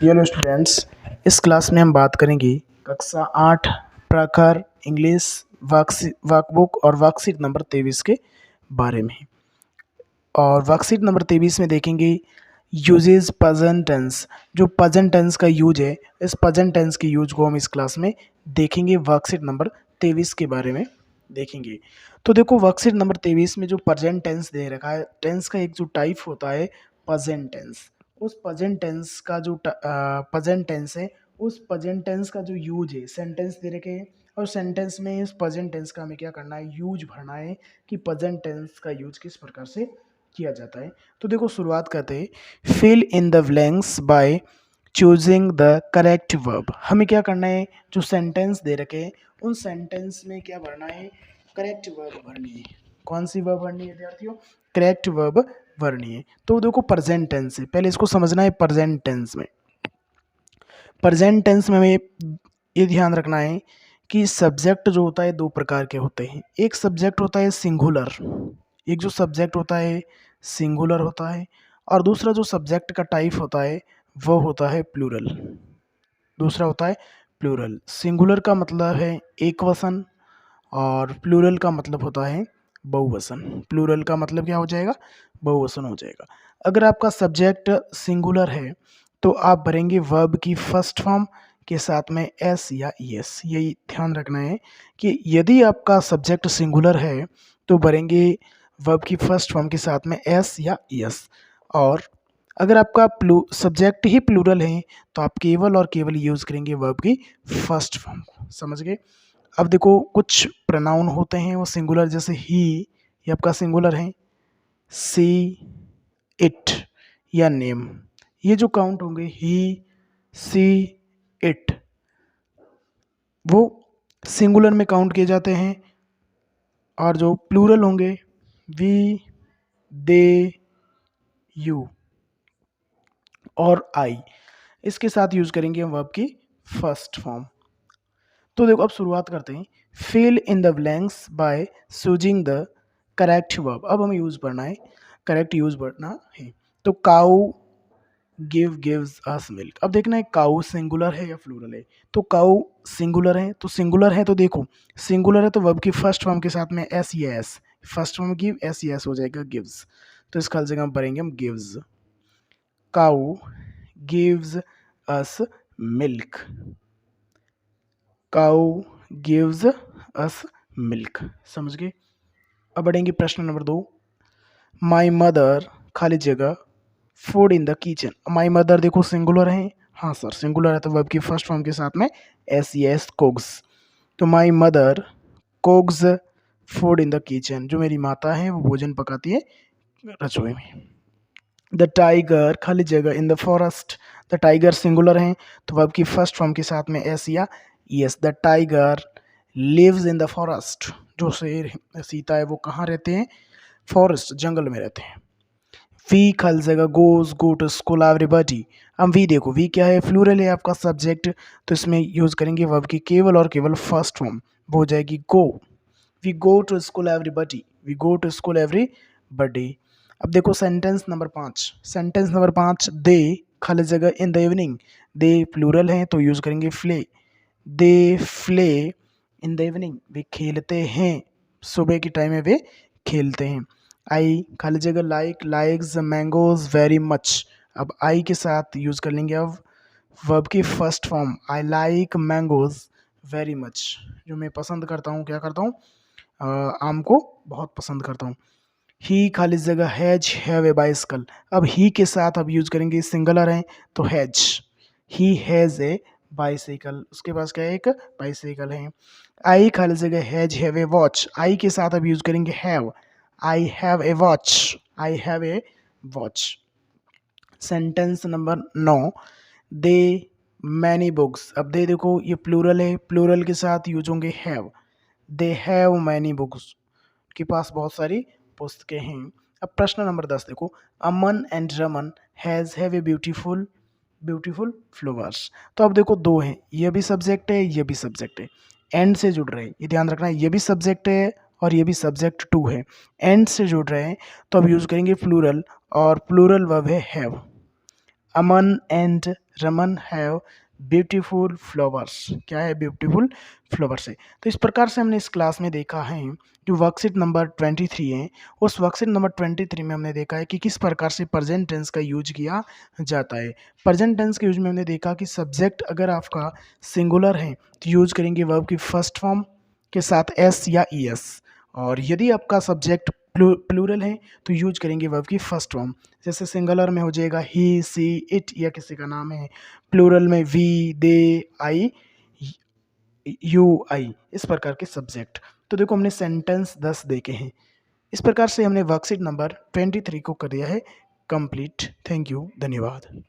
Hello students, इस class में हम बात करेंगे कक्षा 8 प्रखर इंग्लिश वर्कबुक और वर्कशीट नंबर 23 के बारे में। और वर्कशीट नंबर 23 में देखेंगे यूजेस प्रेजेंट टेंस। जो प्रेजेंट टेंस का यूज है, इस प्रेजेंट टेंस के यूज को हम इस क्लास में देखेंगे। वर्कशीट नंबर 23 के बारे में देखेंगे। तो देखो, वर्कशीट नंबर 23 में जो प्रेजेंट टेंस दे रखा है, टेंस का एक जो टाइप होता है प्रेजेंट टेंस। उस प्रेजेंट टेंस का जो प्रेजेंट टेंस है, उस प्रेजेंट टेंस का जो यूज है, सेंटेंस दे रखे हैं और सेंटेंस में इस प्रेजेंट टेंस का हमें क्या करना है, यूज भरना है कि प्रेजेंट टेंस का यूज किस प्रकार से किया जाता है। तो देखो, शुरुआत करते हैं। Fill in the blanks by choosing the correct verb. हमें क्या करना है, जो सेंटेंस दे रखे हैं उन सेंटेंस में क्या भरना है, करेक्ट वर्ब भरनी है। कौन सी वर्ब भरनी है विद्यार्थियों? करेक्ट वर्ब भरनी है। तो देखो, प्रेजेंट टेंस है, पहले इसको समझना है। प्रेजेंट टेंस में हमें ये ध्यान रखना है कि सब्जेक्ट जो होता है दो प्रकार के होते हैं। एक सब्जेक्ट होता है सिंगुलर, एक जो सब्जेक्ट होता है सिंगुलर होता है, और दूसरा जो सब्जेक्ट का टाइप होता है वो होता है प्लूरल। दूसरा होता है प्लूरल। सिंगुलर का मतलब है एक वचन और प्लूरल का मतलब होता है बहुवचन। प्लूरल का मतलब क्या हो जाएगा? बहुवचन हो जाएगा। अगर आपका सब्जेक्ट सिंगुलर है तो आप भरेंगे वर्ब की फर्स्ट फॉर्म के साथ में एस या ईएस। यही ध्यान रखना है कि यदि आपका सब्जेक्ट सिंगुलर है तो भरेंगे वर्ब की फर्स्ट फॉर्म के साथ में एस या ईएस। और अगर आपका सब्जेक्ट ही प्लूरल है तो आप केवल और केवल यूज करेंगे वर्ब की फर्स्ट फॉर्म को। समझ गए? अब देखो, कुछ प्रोनाउन होते हैं वो सिंगुलर, जैसे ही, ये आपका सिंगुलर है। सी, इट या नेम, ये जो काउंट होंगे ही, सी, इट, वो सिंगुलर में काउंट किए जाते हैं। और जो प्लूरल होंगे वी, दे, यू और आई, इसके साथ यूज करेंगे हम वर्ब की फर्स्ट फॉर्म। तो देखो, अब शुरुआत करते हैं। Fill in the blanks by choosing the correct verb. अब हमें यूज पढ़ना है, करेक्ट यूज पढ़ना है। तो काउ गिव्स अस मिल्क। अब देखना है काउ सिंगुलर है या प्लूरल है। तो काउ सिंगुलर है, तो सिंगुलर है तो देखो, सिंगुलर है तो वर्ब की फर्स्ट फॉर्म के साथ में एस या S, first form give, S या एस हो जाएगा गिव्स। तो इसका जगह हम भरेंगे हम gives. Cow gives us milk. Cow gives us milk. समझ गए? अब बढ़ेंगे प्रश्न नंबर 2। माई मदर खाली जगह food in the kitchen. My mother देखो सिंगुलर है, हाँ सर सिंगुलर है तो वर्ब की फर्स्ट फॉर्म के साथ में एस एस कुक्स। तो my mother cooks food in the kitchen. जो मेरी माता है वो भोजन पकाती है रसोई में। द टाइगर खाली जगह in the forest. The tiger singular है तो वर्ब की फर्स्ट फॉर्म के साथ में एस या yes. The tiger lives in the forest. जो शेर सीता है वो कहाँ रहते हैं? फॉरेस्ट, जंगल में रहते हैं। वी खाली जगह goes go to school everybody. अब वी देखो, वी क्या है? फ्लूरल है आपका सब्जेक्ट, तो इसमें यूज करेंगे वर्ब की केवल और केवल फर्स्ट फॉर्म, वो हो जाएगी go. We go to school everybody, we go to school everybody. अब देखो sentence number 5। Sentence number 5, they खाली जगह in the evening. They plural है तो यूज करेंगे फ्ले। दे फ्ले इन द इवनिंग, वे खेलते हैं, सुबह के टाइम में वे खेलते हैं। आई खाली जगह लाइक्स मैंगोज वेरी मच। अब आई के साथ यूज कर लेंगे अब वर्ब की first form, I like mangoes very much. जो मैं पसंद करता हूँ, क्या करता हूँ, आम को बहुत पसंद करता हूँ। ही खाली जगह हैव ए बाइसिकल। अब ही के साथ अब यूज करेंगे, सिंगुलर है तो has. He has a bicycle, उसके पास क्या है, एक बाइसिकल है। आई खाली जगह हैव ए वॉच। आई के साथ अब यूज करेंगे have. I have a watch, I have a watch. Sentence number 9, they many books. अब दे देखो ये प्लूरल है, प्लूरल के साथ यूज होंगे have. They have many books, के पास बहुत सारी पुस्तकें हैं। अब प्रश्न नंबर 10 देखो, Aman and Raman have a beautiful flowers. तो अब देखो दो हैं, ये भी सब्जेक्ट है, ये भी सब्जेक्ट है, एंड से जुड़ रहे हैं, ये ध्यान रखना है। ये भी सब्जेक्ट है और ये भी सब्जेक्ट 2 है, एंड से जुड़ रहे हैं तो अब यूज करेंगे प्लूरल, और प्लूरल वर्ब है have. Aman and Raman have beautiful flowers. क्या है? ब्यूटीफुल फ्लावर्स है। तो इस प्रकार से हमने इस क्लास में देखा है जो वर्कशीट नंबर 23 है, उस वर्कशीट नंबर 23 में हमने देखा है कि किस प्रकार से प्रेजेंट टेंस का यूज किया जाता है। प्रेजेंट टेंस के यूज में हमने देखा कि सब्जेक्ट अगर आपका सिंगुलर है तो यूज करेंगे वर्ब की फर्स्ट फॉर्म के साथ एस या ई एस, और यदि आपका सब्जेक्ट प्लूरल है तो यूज करेंगे वर्ब की फर्स्ट फॉर्म। जैसे सिंगुलर में हो जाएगा ही, सी, इट या किसी का नाम है, प्लूरल में वी, दे, आई, यू, आई, इस प्रकार के सब्जेक्ट। तो देखो हमने सेंटेंस 10 देखे हैं। इस प्रकार से हमने वर्कशीट नंबर 23 को कर दिया है कंप्लीट। थैंक यू, धन्यवाद।